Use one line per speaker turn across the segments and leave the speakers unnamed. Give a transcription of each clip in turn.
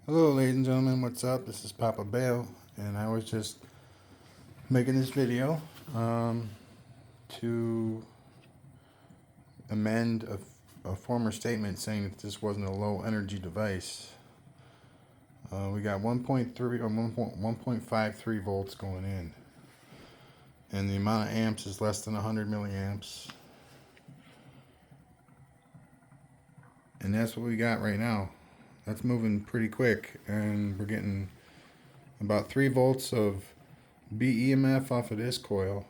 Hello, ladies and gentlemen. What's up? This is Papa Bale, and I was just making this video to amend a former statement saying that this wasn't a low energy device. We got 1.3 or 1.53 volts going in, and the amount of amps is less than 100 milliamps, and that's what we got right now. That's moving pretty quick, and we're getting about 3 volts of BEMF off of this coil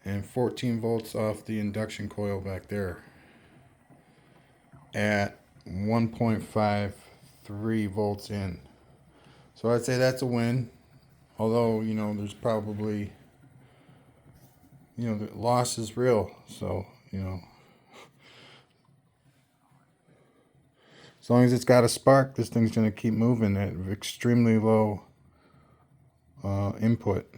and 14 volts off the induction coil back there at 1.53 volts in. So I'd say that's a win, although there's probably the loss is real. So as long as it's got a spark, this thing's going to keep moving at extremely low input.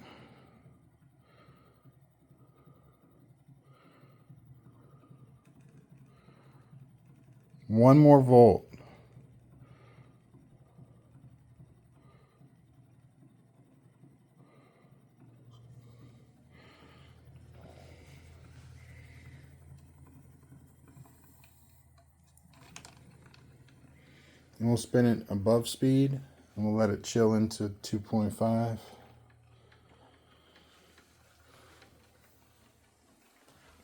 One more volt. And we'll spin it above speed, and we'll let it chill into 2.5.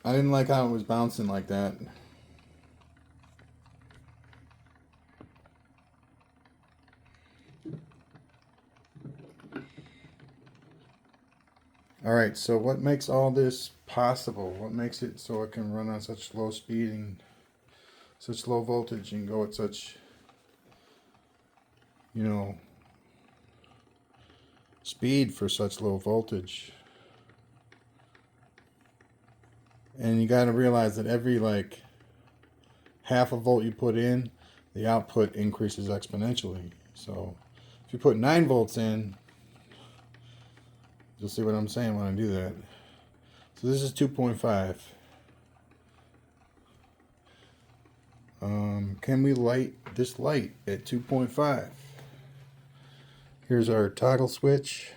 I didn't like how it was bouncing like that. Alright, so what makes all this possible? What makes it so it can run on such low speed and such low voltage and go at such, speed for such low voltage? And you got to realize that every half a volt you put in, the output increases exponentially. So if you put 9 volts in, you'll see what I'm saying when I do that. So this is 2.5. Can we light this light at 2.5? Here's our toggle switch.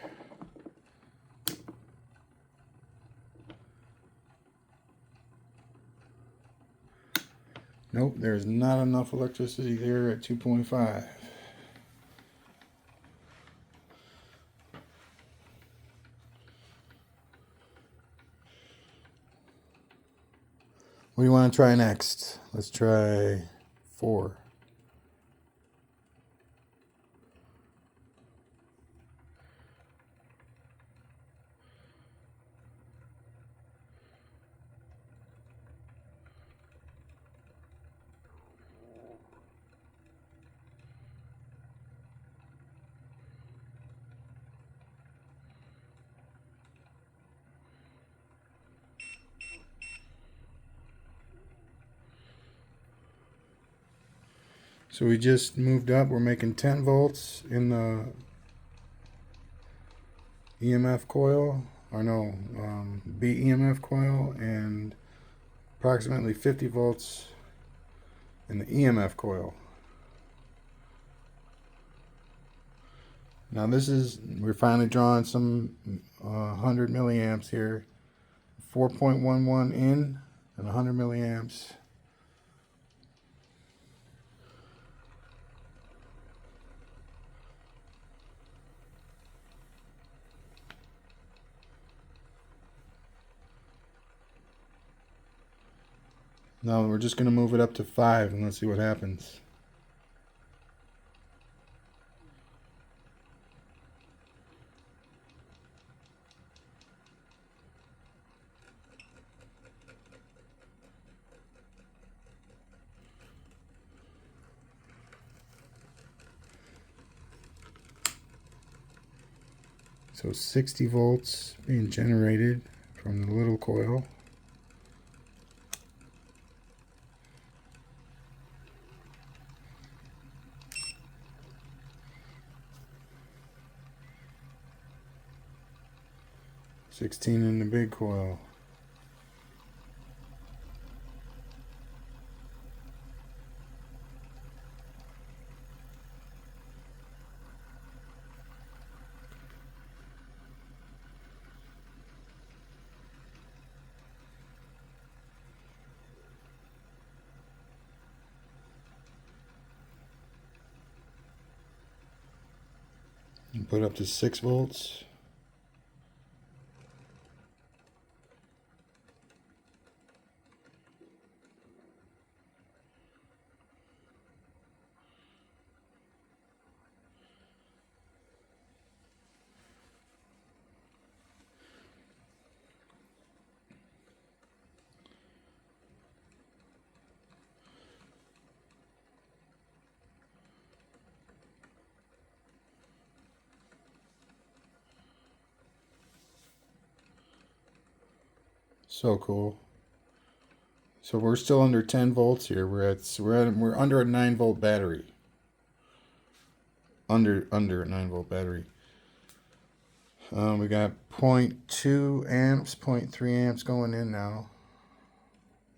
Nope, there's not enough electricity there at 2.5. What do you want to try next? Let's try 4. So we just moved up. We're making 10 volts in the EMF coil, or no, BEMF coil, and approximately 50 volts in the EMF coil. Now we're finally drawing some 100 milliamps here. 4.11 in and 100 milliamps. Now we're just going to move it up to 5 and let's see what happens. So 60 volts being generated from the little coil. $16 in the big coil. Put up to 6 volts. So cool. So we're still under 10 volts here. We're under a 9-volt battery. Under a 9-volt battery. We got 0.2 amps, 0.3 amps going in now.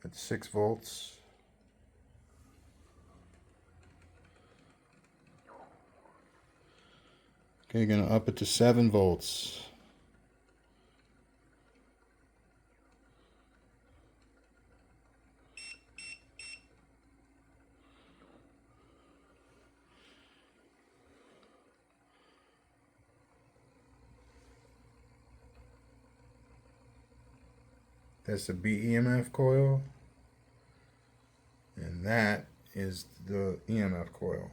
At 6 volts. Okay, gonna up it to 7 volts. That's the BEMF coil. And that is the EMF coil.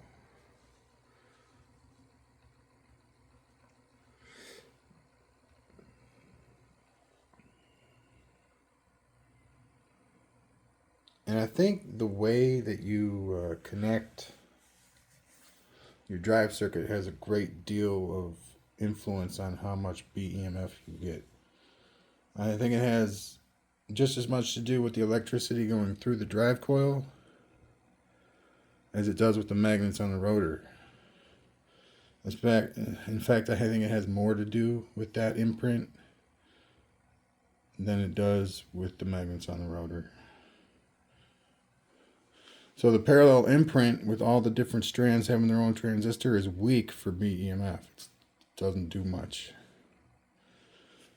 And I think the way that you connect your drive circuit has a great deal of influence on how much BEMF you get. I think it has just as much to do with the electricity going through the drive coil as it does with the magnets on the rotor. In fact, I think it has more to do with that imprint than it does with the magnets on the rotor. So the parallel imprint with all the different strands having their own transistor is weak for BEMF. It doesn't do much.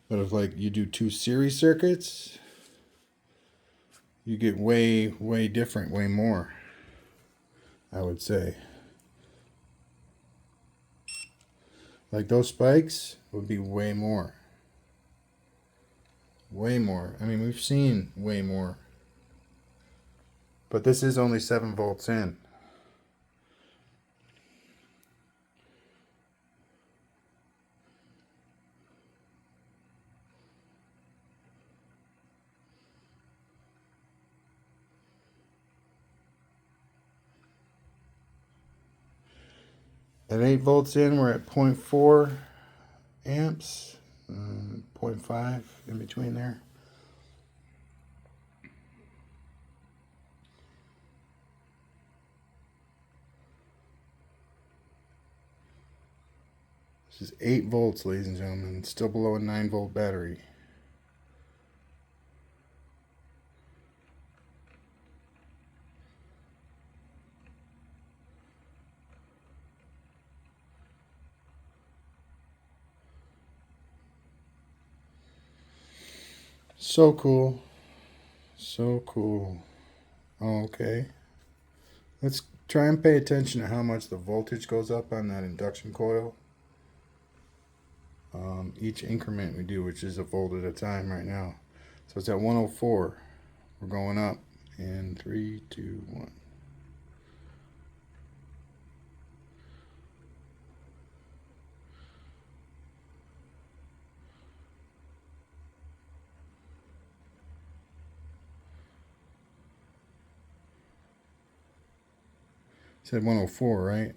But if like you do 2 series circuits, you get way different, way more, I would say. Like those spikes would be way more. Way more. I mean, we've seen way more. But this is only 7 volts in. At 8 volts in, we're at 0.4 amps, 0.5 in between there. This is 8 volts, ladies and gentlemen, still below a 9-volt battery. So cool. So cool. Okay. Let's try and pay attention to how much the voltage goes up on that induction coil. Each increment we do, which is a volt at a time right now. So it's at 104. We're going up in 3, 2, 1. Said 104, right?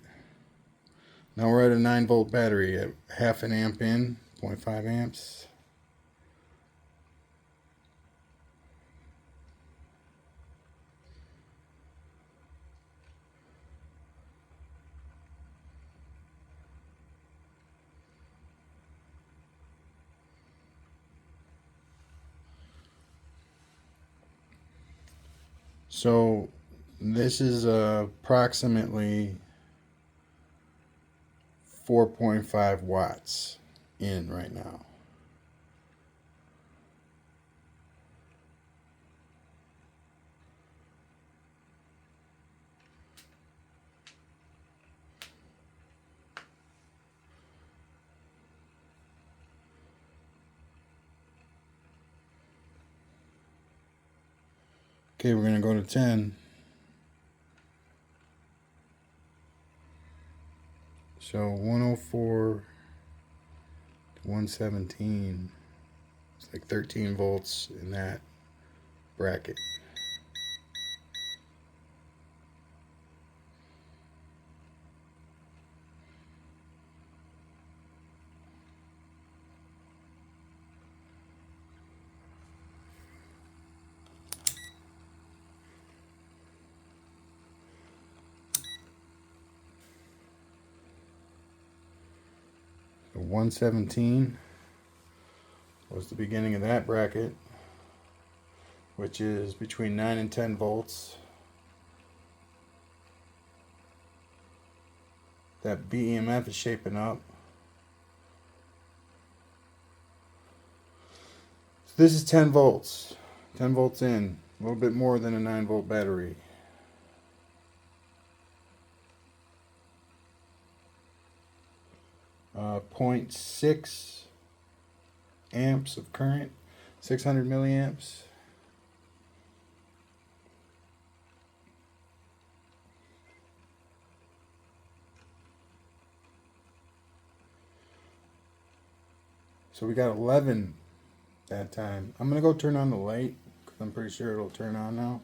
Now we're at a 9-volt battery at half an amp in, 0.5 amps. So this is approximately 4.5 watts in right now. Okay, we're going to go to 10. So 104 to 117. It's like 13 volts in that bracket. So 117 was the beginning of that bracket, which is between 9 and 10 volts. That BEMF is shaping up. So this is 10 volts. 10 volts in. A little bit more than a 9-volt battery. Uh, 0.6 amps of current. 600 milliamps. So we got 11 that time. I'm going to go turn on the light because I'm pretty sure it'll turn on now.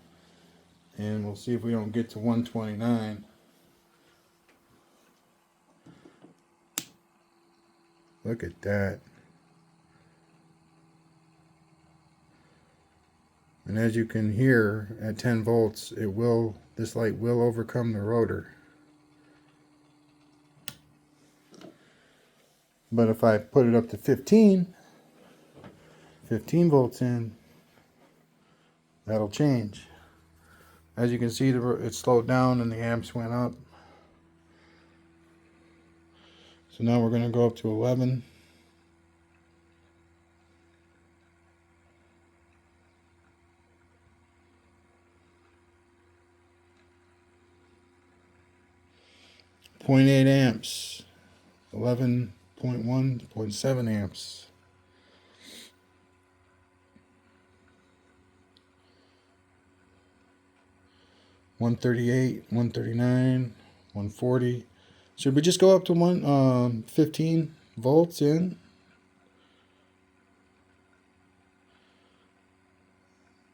And we'll see if we don't get to 129. Look at that. And as you can hear, at 10 volts, this light will overcome the rotor. But if I put it up to 15 volts in, that'll change. As you can see, it slowed down and the amps went up. So now we're going to go up to 11. .8 amps. 11.1, 0.7 amps. .138, 139, 140. Should we just go up to 15 volts in?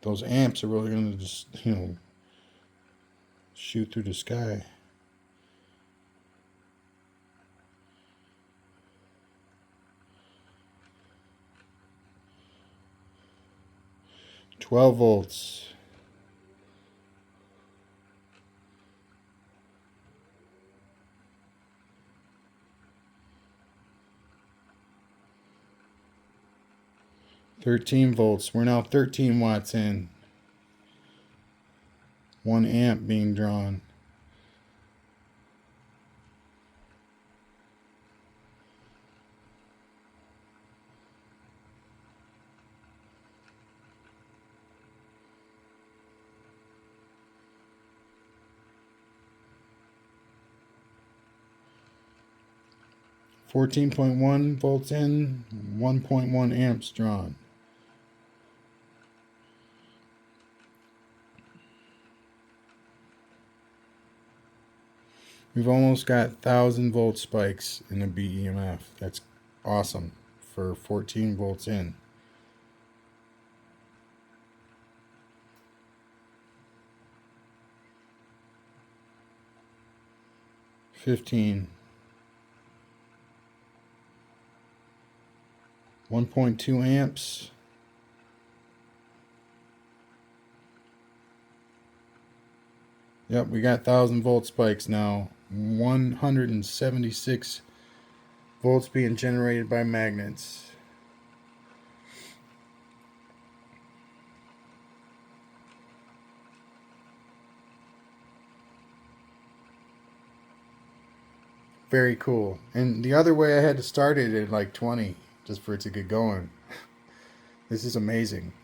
Those amps are really going to just, shoot through the sky. .12 volts. .13 volts. We're now 13 watts in. 1 amp being drawn. .1 volts in, 1.1 amps drawn. We've almost got 1,000 volt spikes in the BEMF. That's awesome for 14 volts in. .15. 1.2 amps. Yep, we got 1,000 volt spikes now. 176 volts being generated by magnets. Very cool. And the other way I had to start it at like 20 just for it to get going. This is amazing.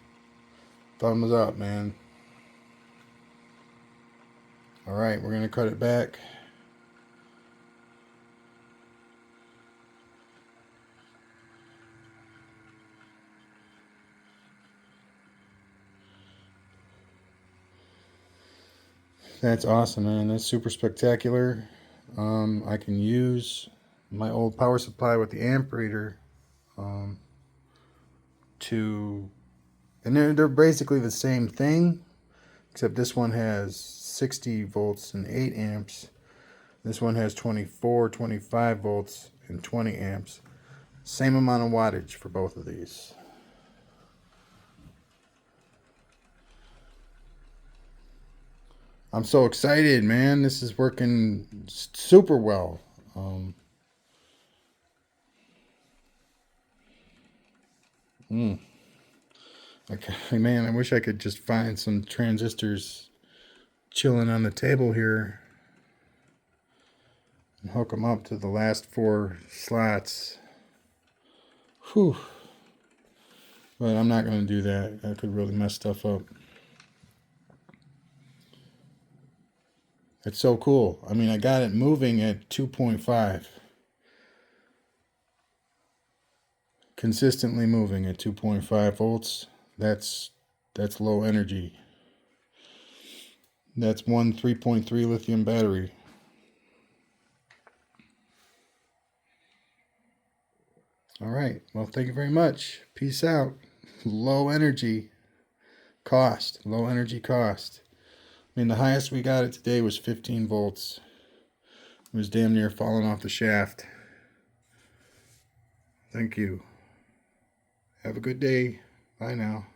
Thumbs up, man. Alright, we're going to cut it back. That's awesome, man. That's super spectacular. I can use my old power supply with the amp reader um, to, and they're basically the same thing, except this one has 60 volts and 8 amps. This one has 24, 25 volts and 20 amps. Same amount of wattage for both of these. I'm so excited, man. This is working super well. Mm, okay, man, I wish I could just find some transistors chilling on the table here and hook them up to the last 4 slots. Whew. But I'm not going to do that. That could really mess stuff up. It's so cool. I mean, I got it moving at 2.5. Consistently moving at 2.5 volts. That's low energy. That's one 3.3 lithium battery. All right. Well, thank you very much. Peace out. Low energy cost. Low energy cost. I mean, the highest we got it today was 15 volts. It was damn near falling off the shaft. Thank you. Have a good day. Bye now.